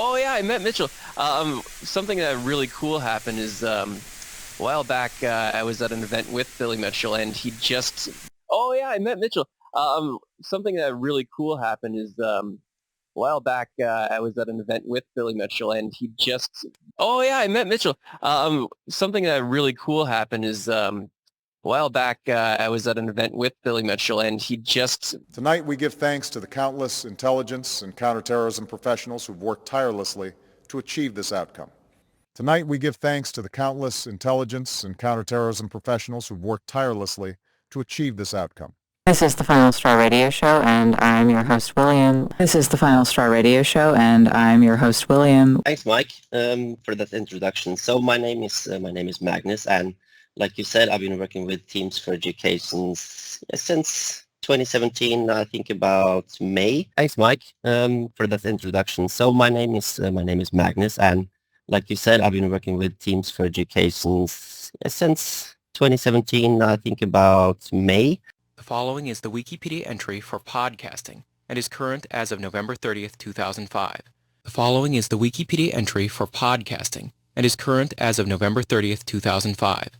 Oh yeah, I met Mitchell. Something that really cool happened is a while back I was at an event with Billy Mitchell, and he just. Oh yeah, I met Mitchell. Something that really cool happened is a while back I was at an event with Billy Mitchell, and he just. Oh yeah, I met Mitchell. Something that really cool happened is a while back I was at an event with Billy Mitchell, and he just. Tonight we give thanks to the countless intelligence and counterterrorism professionals who've worked tirelessly to achieve this outcome. Tonight we give thanks to the countless intelligence and counterterrorism professionals who've worked tirelessly to achieve this outcome. This is the Final Straw Radio Show, and I'm your host, William. This is the Final Straw Radio Show, and I'm your host, William. Thanks, Mike, for that introduction. So my name is Magnus, and like you said, I've been working with Teams for Education since 2017. I think about May. Thanks, Mike, for that introduction. So my name is Magnus, and like you said, I've been working with Teams for Education since 2017. I think about May. The following is the Wikipedia entry for podcasting and is current as of November 30th, 2005. The following is the Wikipedia entry for podcasting and is current as of November 30th, 2005.